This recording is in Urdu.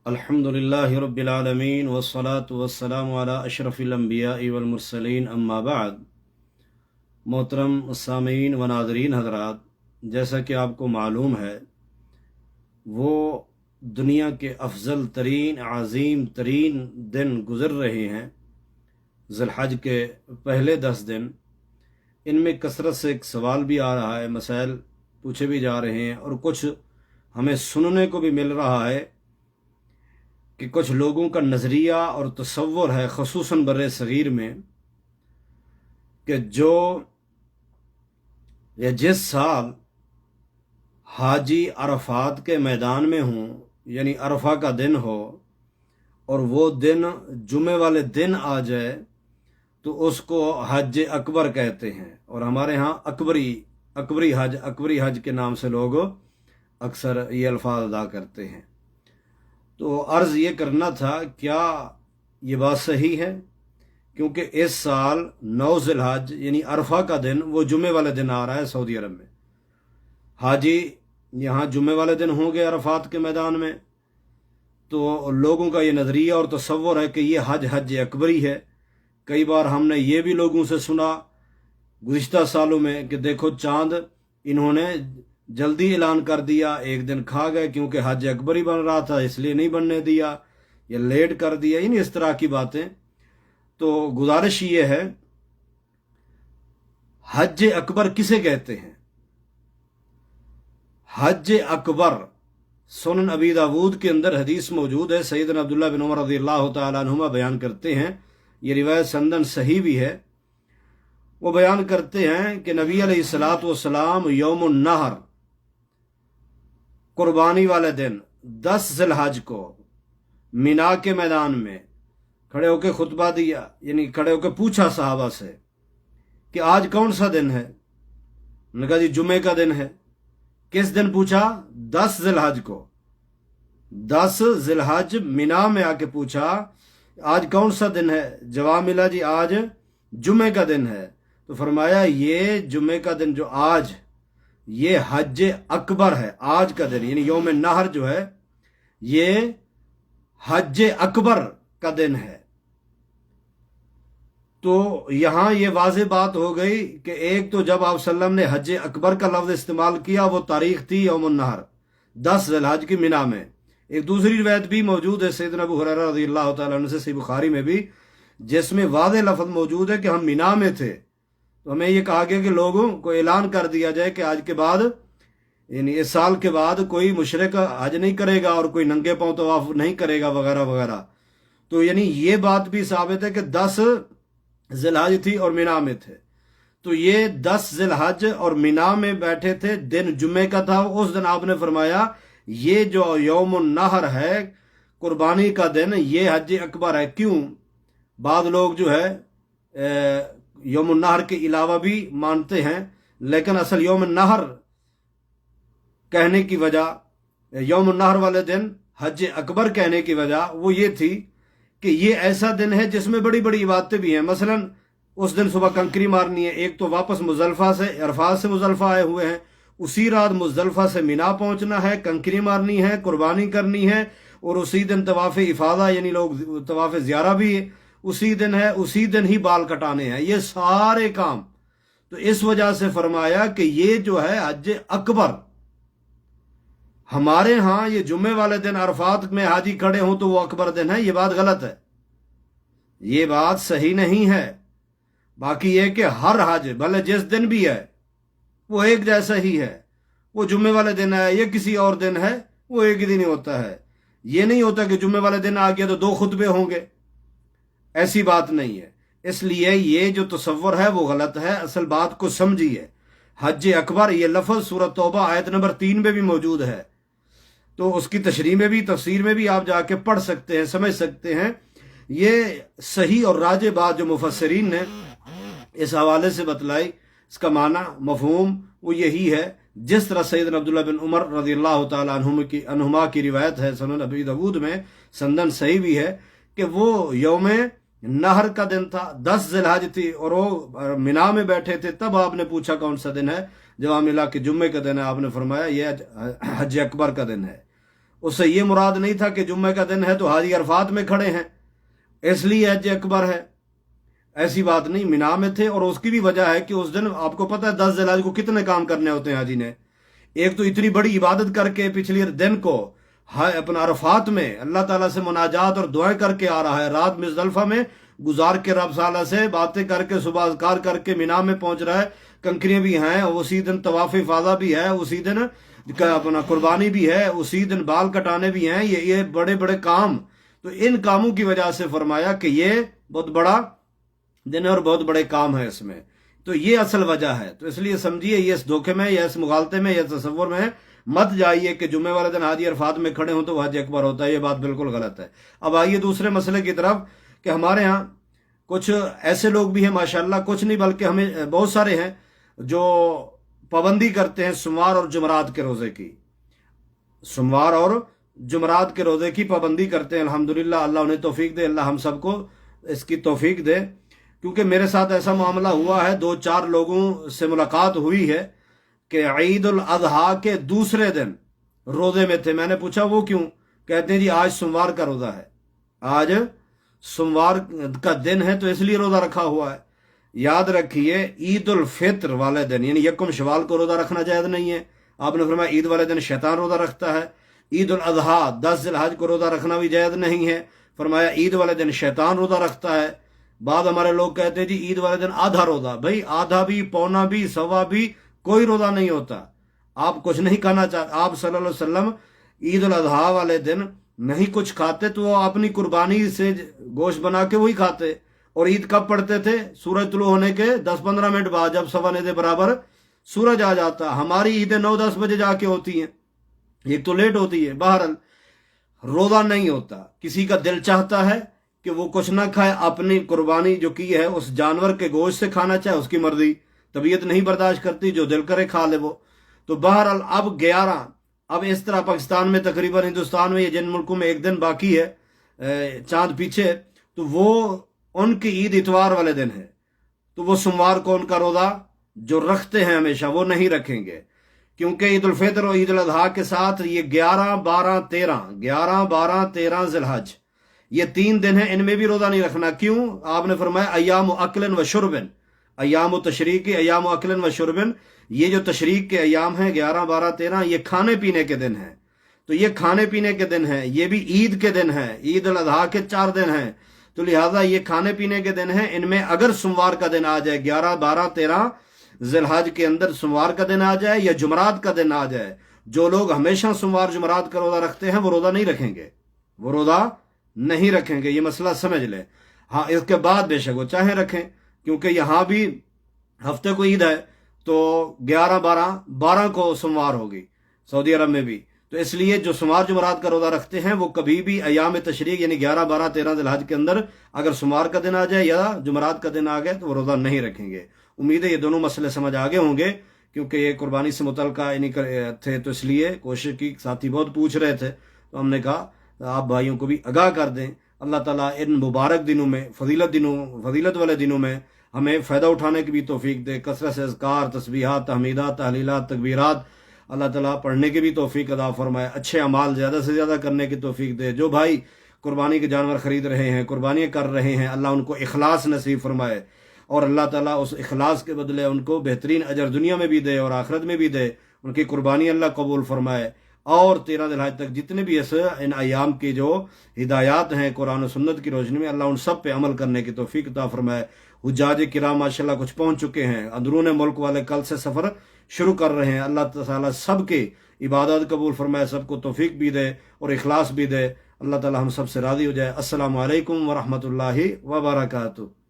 الحمدللہ رب العالمین والصلاة والسلام علی اشرف الانبیاء والمرسلین اما بعد۔ محترم سامعین و ناظرین حضرات، جیسا کہ آپ کو معلوم ہے وہ دنیا کے افضل ترین عظیم ترین دن گزر رہے ہیں، ذی الحج کے پہلے 10 دن۔ ان میں کثرت سے ایک سوال بھی آ رہا ہے، مسائل پوچھے بھی جا رہے ہیں، اور کچھ ہمیں سننے کو بھی مل رہا ہے کہ کچھ لوگوں کا نظریہ اور تصور ہے، خصوصاً بر صغیر میں، کہ جس سال حاجی عرفات کے میدان میں ہوں، یعنی عرفہ کا دن ہو، اور وہ دن جمعے والے دن آ جائے تو اس کو حج اکبر کہتے ہیں، اور ہمارے ہاں اکبری حج کے نام سے لوگ اکثر یہ الفاظ ادا کرتے ہیں۔ تو عرض یہ کرنا تھا، کیا یہ بات صحیح ہے؟ کیونکہ اس سال 9 ذی الحج یعنی عرفہ کا دن وہ جمعے والے دن آ رہا ہے سعودی عرب میں۔ حاجی یہاں جمعے والے دن ہوں گے عرفات کے میدان میں، تو لوگوں کا یہ نظریہ اور تصور ہے کہ یہ حج اکبری ہے۔ کئی بار ہم نے یہ بھی لوگوں سے سنا گزشتہ سالوں میں کہ دیکھو چاند انہوں نے جلدی اعلان کر دیا، ایک دن کھا گئے کیونکہ حج اکبری بن رہا تھا اس لیے نہیں بننے دیا، یا لیٹ کر دیا، یعنی اس طرح کی باتیں۔ تو گزارش یہ ہے، حج اکبر کسے کہتے ہیں؟ حج اکبر سنن ابی داود کے اندر حدیث موجود ہے، سیدنا عبداللہ بن عمر رضی اللہ تعالیٰ عنہما بیان کرتے ہیں، یہ روایت سندن صحیح بھی ہے۔ وہ بیان کرتے ہیں کہ نبی علیہ الصلوۃ والسلام یوم النحر، قربانی والے دن 10 ذی الحج کو مینا کے میدان میں کھڑے ہو کے خطبہ دیا، یعنی کھڑے ہو کے پوچھا صحابہ سے کہ آج کون سا دن ہے؟ انہوں نے کہا جی جمعے کا دن ہے۔ کس دن پوچھا؟ 10 ذی الحج کو۔ 10 ذی الحج مینا میں آ کے پوچھا آج کون سا دن ہے؟ جواب ملا جی آج جمعے کا دن ہے۔ تو فرمایا یہ جمعے کا دن جو آج، یہ حج اکبر ہے، آج کا دن یعنی یوم نحر جو ہے یہ حج اکبر کا دن ہے۔ تو یہاں یہ واضح بات ہو گئی کہ ایک تو جب آپ صلی اللہ علیہ وسلم نے حج اکبر کا لفظ استعمال کیا وہ تاریخ تھی یوم النحر 10 ذی الحج کی مینا میں۔ ایک دوسری روایت بھی موجود ہے سیدنا ابو ہریرہ رضی اللہ تعالیٰ عنہ سے، صحیح بخاری میں بھی، جس میں واضح لفظ موجود ہے کہ ہم مینا میں تھے۔ تو ہمیں یہ کہا گیا کہ لوگوں کو اعلان کر دیا جائے کہ آج کے بعد، یعنی اس سال کے بعد کوئی مشرک حج نہیں کرے گا اور کوئی ننگے پاؤں طواف نہیں کرے گا وغیرہ وغیرہ۔ تو یعنی یہ بات بھی ثابت ہے کہ 10 ذی الحج تھی اور مینا میں تھے۔ تو یہ 10 ذی الحج اور مینا میں بیٹھے تھے، دن جمعے کا تھا۔ اس دن آپ نے فرمایا یہ جو یوم النحر ہے، قربانی کا دن، یہ حج اکبر ہے۔ کیوں؟ بعض لوگ جو ہے یوم النحر کے علاوہ بھی مانتے ہیں، لیکن اصل یوم النحر کہنے کی وجہ، یوم النحر والے دن حج اکبر کہنے کی وجہ وہ یہ تھی کہ یہ ایسا دن ہے جس میں بڑی بڑی عبادتیں بھی ہیں۔ مثلا اس دن صبح کنکری مارنی ہے، ایک تو واپس مزدلفہ سے، عرفات سے مزدلفہ آئے ہوئے ہیں، اسی رات مزدلفہ سے مینا پہنچنا ہے، کنکری مارنی ہے، قربانی کرنی ہے، اور اسی دن طواف افاضہ یعنی لوگ طواف زیارہ بھی اسی دن ہے، اسی دن ہی بال کٹانے ہیں، یہ سارے کام۔ تو اس وجہ سے فرمایا کہ یہ جو ہے حج اکبر، ہمارے ہاں یہ جمعے والے دن عرفات میں حاجی کھڑے ہوں تو وہ اکبر دن ہے، یہ بات غلط ہے، یہ بات صحیح نہیں ہے۔ باقی یہ کہ ہر حج بھلے جس دن بھی ہے وہ ایک جیسا ہی ہے، وہ جمعے والے دن ہے یا کسی اور دن ہے، وہ ایک ہی دن ہی ہوتا ہے۔ یہ نہیں ہوتا کہ جمعے والے دن آ گیا تو 2 خطبے ہوں گے، ایسی بات نہیں ہے۔ اس لیے یہ جو تصور ہے وہ غلط ہے، اصل بات کو سمجھیے۔ حج اکبر یہ لفظ سورۃ توبہ آیت نمبر 3 میں بھی موجود ہے، تو اس کی تشریح میں بھی، تفسیر میں بھی آپ جا کے پڑھ سکتے ہیں، سمجھ سکتے ہیں۔ یہ صحیح اور راجح بات جو مفسرین نے اس حوالے سے بتلائی، اس کا معنی مفہوم وہ یہی ہے، جس طرح سیدنا عبداللہ بن عمر رضی اللہ تعالیٰ عنہما کی روایت ہے سنن ابی داود میں، سندن صحیح بھی ہے، کہ وہ یوم نحر کا دن تھا، 10 ذی الحج تھی، اور وہ مینا میں بیٹھے تھے۔ تب آپ نے پوچھا کون سا دن ہے؟ جواب ملا کہ جمعے کا دن ہے۔ آپ نے فرمایا یہ حج اکبر کا دن ہے۔ اس سے یہ مراد نہیں تھا کہ جمعے کا دن ہے تو حاجی عرفات میں کھڑے ہیں اس لیے حج اکبر ہے، ایسی بات نہیں، مینا میں تھے۔ اور اس کی بھی وجہ ہے کہ اس دن آپ کو پتہ ہے 10 ذی الحج کو کتنے کام کرنے ہوتے ہیں حاجی نے۔ ایک تو اتنی بڑی عبادت کر کے پچھلی دن کو اپنا عرفات میں اللہ تعالیٰ سے مناجات اور دعائیں کر کے آ رہا ہے، رات مزدلفہ میں گزار کے رب تعالیٰ سے باتیں کر کے صبح اذکار کر کے مینا میں پہنچ رہا ہے، کنکریاں بھی ہیں، اسی دن طواف افاضہ بھی ہے، اسی دن اپنا قربانی بھی ہے، اسی دن بال کٹانے بھی ہیں، یہ بڑے بڑے کام۔ تو ان کاموں کی وجہ سے فرمایا کہ یہ بہت بڑا دن ہے اور بہت بڑے کام ہے اس میں، تو یہ اصل وجہ ہے۔ تو اس لیے سمجھیے یہ اس دھوکے میں یا اس مغالطے میں یا تصور میں مت جائیے کہ جمعے والے دن حاجی عرفات میں کھڑے ہوں تو حج اکبر ہوتا ہے، یہ بات بالکل غلط ہے۔ اب آئیے دوسرے مسئلے کی طرف کہ ہمارے ہاں کچھ ایسے لوگ بھی ہیں ماشاءاللہ، کچھ نہیں بلکہ ہمیں بہت سارے ہیں جو پابندی کرتے ہیں سوموار اور جمعرات کے روزے کی، سوموار اور جمعرات کے روزے کی پابندی کرتے ہیں۔ الحمدللہ اللہ انہیں توفیق دے، اللہ ہم سب کو اس کی توفیق دے، کیونکہ میرے ساتھ ایسا معاملہ ہوا ہے، 2-4 لوگوں سے ملاقات ہوئی ہے کہ عید الاضحیٰ کے دوسرے دن روزے میں تھے۔ میں نے پوچھا وہ کیوں؟ کہتے ہیں جی آج سوموار کا روزہ ہے، آج سوموار کا دن ہے تو اس لیے روزہ رکھا ہوا ہے۔ یاد رکھیے عید الفطر والے دن یعنی یکم شوال کو روزہ رکھنا جائز نہیں ہے، آپ نے فرمایا عید والے دن شیطان روزہ رکھتا ہے۔ عید الاضحیٰ 10 ذی الحج کو روزہ رکھنا بھی جائز نہیں ہے، فرمایا عید والے دن شیطان روزہ رکھتا ہے۔ بعض ہمارے لوگ کہتے ہیں جی عید والے دن آدھا روزہ، بھائی آدھا بھی، پونا بھی، سوا بھی کوئی روزہ نہیں ہوتا۔ آپ کچھ نہیں کھانا چاہتے، آپ صلی اللہ علیہ وسلم عید الاضحیٰ والے دن نہیں کچھ کھاتے تو وہ اپنی قربانی سے گوشت بنا کے وہی کھاتے۔ اور عید کب پڑھتے تھے؟ سورج طلوع ہونے کے 10-15 منٹ بعد، جب 9:15 برابر سورج آ جاتا۔ ہماری عیدیں 9-10 بجے جا کے ہوتی ہیں، ایک تو لیٹ ہوتی ہے۔ بہرحال روزہ نہیں ہوتا، کسی کا دل چاہتا ہے کہ وہ کچھ نہ کھائے، اپنی قربانی جو کی ہے اس جانور کے گوشت سے کھانا چاہے، اس کی مرضی، طبیعت نہیں برداشت کرتی، جو دل کرے کھا لے وہ۔ تو بہرحال اب 11، اب اس طرح پاکستان میں تقریباً ہندوستان میں یا جن ملکوں میں ایک دن باقی ہے چاند پیچھے، تو وہ ان کی عید اتوار والے دن ہے، تو وہ سوموار کو ان کا روزہ جو رکھتے ہیں ہمیشہ وہ نہیں رکھیں گے، کیونکہ عید الفطر اور عید الاضحیٰ کے ساتھ یہ 11، 12، 13 ذی الحج یہ 3 دن ہیں، ان میں بھی روزہ نہیں رکھنا۔ کیوں؟ آپ نے فرمایا ایام اکل و شربن، ایام تشریق کے ایام اکل و شربن، یہ جو تشریق کے ایام ہیں 11، 12، 13 یہ کھانے پینے کے دن ہیں، تو یہ کھانے پینے کے دن ہیں، یہ بھی عید کے دن ہیں، عید الاضحیٰ کے 4 دن ہیں، تو لہٰذا یہ کھانے پینے کے دن ہیں۔ ان میں اگر سوموار کا دن آ جائے 11، 12، 13 ذی الحج کے اندر سوموار کا دن آ جائے یا جمعرات کا دن آ جائے، جو لوگ ہمیشہ سوموار جمعرات کا روزہ رکھتے ہیں وہ روزہ نہیں رکھیں گے، وہ روزہ نہیں رکھیں گے، یہ مسئلہ سمجھ لیں۔ ہاں اس کے بعد بے شک وہ چاہیں رکھیں، کیونکہ یہاں بھی ہفتے کو عید ہے تو 11، 12 کو سوموار ہوگی سعودی عرب میں بھی، تو اس لیے جو سوموار جمعرات کا روزہ رکھتے ہیں وہ کبھی بھی ایام تشریق یعنی 11، 12، 13 ذی الحج کے اندر اگر سوموار کا دن آ جائے یا جمعرات کا دن آ گئے تو وہ روزہ نہیں رکھیں گے۔ امید ہے یہ دونوں مسئلے سمجھ آگے ہوں گے، کیونکہ یہ قربانی سے متعلقہ تھے تو اس لیے کوشش کی، ساتھی بہت پوچھ رہے تھے تو ہم نے کہا آپ بھائیوں کو بھی آگاہ کر دیں۔ اللہ تعالیٰ ان مبارک دنوں میں، فضیلت والے دنوں میں ہمیں فائدہ اٹھانے کی بھی توفیق دے، کثرت سے اذکار، تسبیحات، تحمیدات، تحلیلات، تکبیرات اللہ تعالیٰ پڑھنے کی بھی توفیق عطا فرمائے، اچھے اعمال زیادہ سے زیادہ کرنے کی توفیق دے۔ جو بھائی قربانی کے جانور خرید رہے ہیں، قربانیاں کر رہے ہیں، اللہ ان کو اخلاص نصیب فرمائے، اور اللہ تعالیٰ اس اخلاص کے بدلے ان کو بہترین اجر دنیا میں بھی دے اور آخرت میں بھی دے، ان کی قربانی اللہ قبول فرمائے۔ اور 13 ذی الحج تک جتنے بھی ان ایام کی جو ہدایات ہیں قرآن و سنت کی روشنی میں، اللہ ان سب پہ عمل کرنے کی توفیق عطا فرمائے۔ حجاج کرام ماشاءاللہ کچھ پہنچ چکے ہیں، اندرون ملک والے کل سے سفر شروع کر رہے ہیں، اللہ تعالیٰ سب کی عبادت قبول فرمائے، سب کو توفیق بھی دے اور اخلاص بھی دے، اللہ تعالیٰ ہم سب سے راضی ہو جائے۔ السلام علیکم ورحمۃ اللہ وبرکاتہ۔